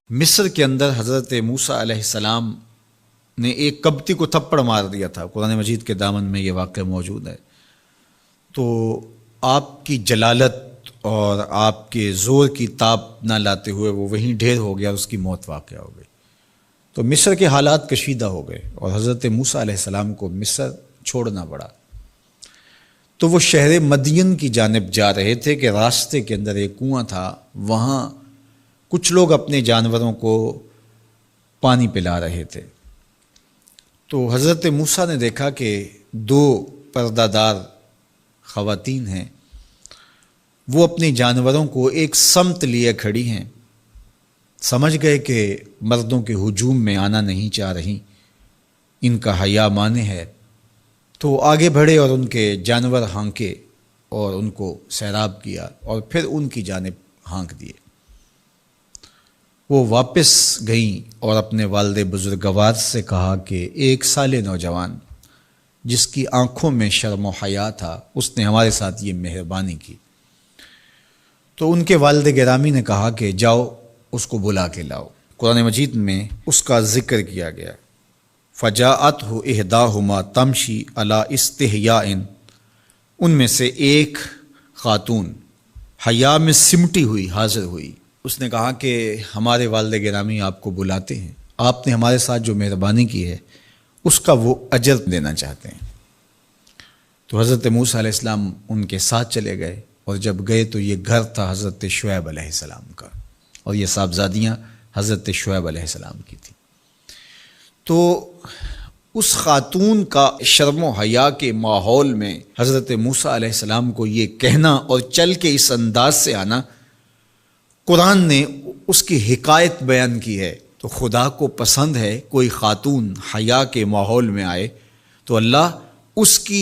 مصر کے اندر حضرت موسیٰ علیہ السلام نے ایک کبتی کو تھپڑ مار دیا تھا. قرآن مجید کے دامن میں یہ واقعہ موجود ہے. تو آپ کی جلالت اور آپ کے زور کی تاب نہ لاتے ہوئے وہ وہیں ڈھیر ہو گیا اور اس کی موت واقع ہو گئی. تو مصر کے حالات کشیدہ ہو گئے اور حضرت موسیٰ علیہ السلام کو مصر چھوڑنا پڑا. تو وہ شہر مدین کی جانب جا رہے تھے کہ راستے کے اندر ایک کنواں تھا، وہاں کچھ لوگ اپنے جانوروں کو پانی پلا رہے تھے. تو حضرت موسیٰ نے دیکھا کہ دو پردہ دار خواتین ہیں، وہ اپنے جانوروں کو ایک سمت لیے کھڑی ہیں. سمجھ گئے کہ مردوں کے ہجوم میں آنا نہیں چاہ رہی، ان کا حیا مانے ہے. تو آگے بڑھے اور ان کے جانور ہانکے اور ان کو سیراب کیا اور پھر ان کی جانب ہانک دیے. وہ واپس گئیں اور اپنے والد بزرگوار سے کہا کہ ایک سال نوجوان جس کی آنکھوں میں شرم و حیا تھا، اس نے ہمارے ساتھ یہ مہربانی کی. تو ان کے والد گرامی نے کہا کہ جاؤ اس کو بلا کے لاؤ. قرآن مجید میں اس کا ذکر کیا گیا. فجاءتہ احداہما تمشی علی استحیاء، ان میں سے ایک خاتون حیا میں سمٹی ہوئی حاضر ہوئی. اس نے کہا کہ ہمارے والد گرامی آپ کو بلاتے ہیں، آپ نے ہمارے ساتھ جو مہربانی کی ہے اس کا وہ اجر دینا چاہتے ہیں. تو حضرت موسیٰ علیہ السلام ان کے ساتھ چلے گئے اور جب گئے تو یہ گھر تھا حضرت شعیب علیہ السلام کا اور یہ صاحبزادیاں حضرت شعیب علیہ السلام کی تھیں. تو اس خاتون کا شرم و حیا کے ماحول میں حضرت موسیٰ علیہ السلام کو یہ کہنا اور چل کے اس انداز سے آنا، قرآن نے اس کی حکایت بیان کی ہے. تو خدا کو پسند ہے کوئی خاتون حیا کے ماحول میں آئے تو اللہ اس کی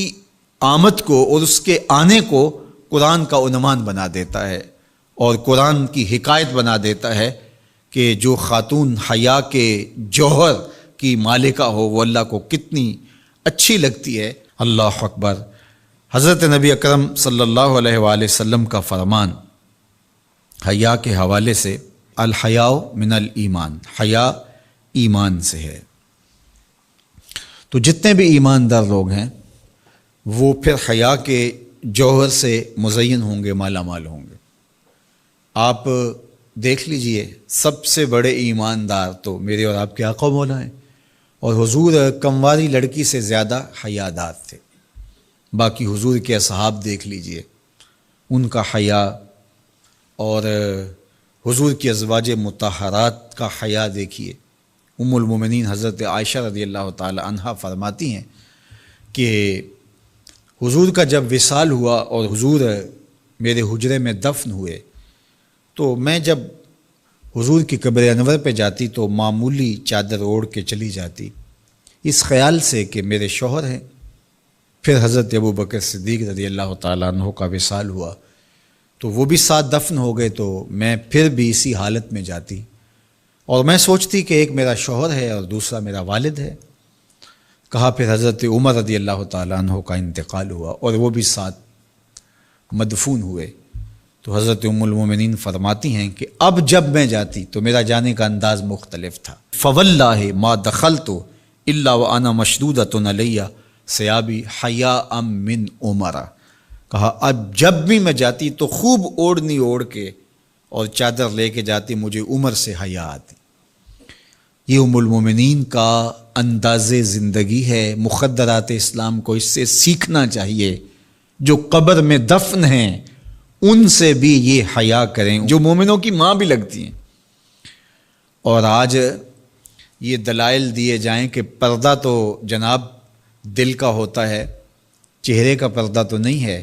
آمد کو اور اس کے آنے کو قرآن کا عنوان بنا دیتا ہے اور قرآن کی حکایت بنا دیتا ہے کہ جو خاتون حیا کے جوہر کی مالکہ ہو وہ اللہ کو کتنی اچھی لگتی ہے. اللہ اکبر. حضرت نبی اکرم صلی اللہ علیہ وآلہ وسلم کا فرمان حیا کے حوالے سے، الحیاء من الایمان، حیا ایمان سے ہے. تو جتنے بھی ایماندار لوگ ہیں وہ پھر حیا کے جوہر سے مزین ہوں گے، مالا مال ہوں گے. آپ دیکھ لیجئے سب سے بڑے ایماندار تو میرے اور آپ کے آقا مولا ہیں، اور حضور کمواری لڑکی سے زیادہ حیادار تھے. باقی حضور کے اصحاب دیکھ لیجئے، ان کا حیا اور حضور کی ازواج مطہرات کا حیا دیکھیے. ام المومنین حضرت عائشہ رضی اللہ تعالی عنہا فرماتی ہیں کہ حضور کا جب وصال ہوا اور حضور میرے حجرے میں دفن ہوئے تو میں جب حضور کی قبر انور پہ جاتی تو معمولی چادر اوڑھ کے چلی جاتی اس خیال سے کہ میرے شوہر ہیں. پھر حضرت ابو بکر صدیق رضی اللہ تعالیٰ عنہ کا وصال ہوا تو وہ بھی ساتھ دفن ہو گئے تو میں پھر بھی اسی حالت میں جاتی اور میں سوچتی کہ ایک میرا شوہر ہے اور دوسرا میرا والد ہے. کہا پھر حضرت عمر رضی اللہ تعالیٰ عنہ کا انتقال ہوا اور وہ بھی ساتھ مدفون ہوئے. تو حضرت ام المومنین فرماتی ہیں کہ اب جب میں جاتی تو میرا جانے کا انداز مختلف تھا. فواللہ ما دخلت الا وانا مشدودۃ علی ثیابی حیاء من عمر. کہا اب جب بھی میں جاتی تو خوب اوڑھنی اوڑھ کے اور چادر لے کے جاتی، مجھے عمر سے حیا آتی. یہ ام المومنین کا انداز زندگی ہے. مخدرات اسلام کو اس سے سیکھنا چاہیے. جو قبر میں دفن ہیں ان سے بھی یہ حیا کریں، جو مومنوں کی ماں بھی لگتی ہیں. اور آج یہ دلائل دیے جائیں کہ پردہ تو جناب دل کا ہوتا ہے، چہرے کا پردہ تو نہیں ہے.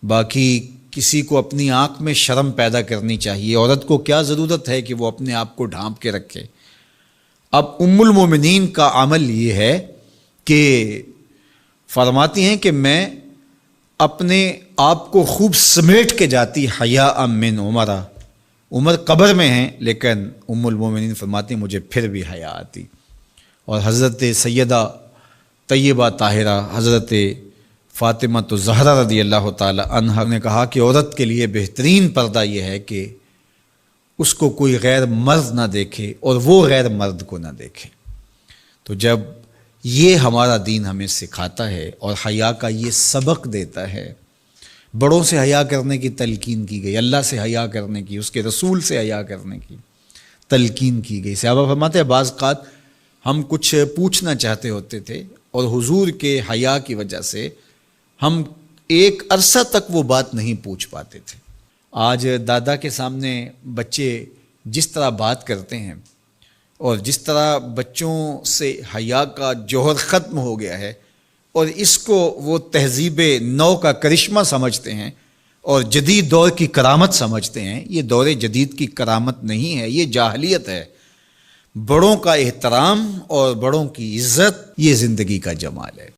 باقی کسی کو اپنی آنکھ میں شرم پیدا کرنی چاہیے. عورت کو کیا ضرورت ہے کہ وہ اپنے آپ کو ڈھانپ کے رکھے. اب ام المومنین کا عمل یہ ہے کہ فرماتی ہیں کہ میں اپنے آپ کو خوب سمیٹ کے جاتی حیاء من عمر. عمر قبر میں ہیں لیکن ام المومنین فرماتی ہیں مجھے پھر بھی حیا آتی. اور حضرت سیدہ طیبہ طاہرہ حضرت فاطمہ تو زہرا رضی اللہ تعالی عنہا نے کہا کہ عورت کے لیے بہترین پردہ یہ ہے کہ اس کو کوئی غیر مرد نہ دیکھے اور وہ غیر مرد کو نہ دیکھے۔ تو جب یہ ہمارا دین ہمیں سکھاتا ہے اور حیا کا یہ سبق دیتا ہے، بڑوں سے حیا کرنے کی تلقین کی گئی، اللہ سے حیا کرنے کی، اس کے رسول سے حیا کرنے کی تلقین کی گئی۔ صحابہ فرماتے ہیں بعض اوقات ہم کچھ پوچھنا چاہتے ہوتے تھے اور حضور کے حیا کی وجہ سے ہم ایک عرصہ تک وہ بات نہیں پوچھ پاتے تھے۔ آج دادا کے سامنے بچے جس طرح بات کرتے ہیں اور جس طرح بچوں سے حیا کا جوہر ختم ہو گیا ہے اور اس کو وہ تہذیب نو کا کرشمہ سمجھتے ہیں اور جدید دور کی کرامت سمجھتے ہیں، یہ دور جدید کی کرامت نہیں ہے، یہ جاہلیت ہے۔ بڑوں کا احترام اور بڑوں کی عزت یہ زندگی کا جمال ہے۔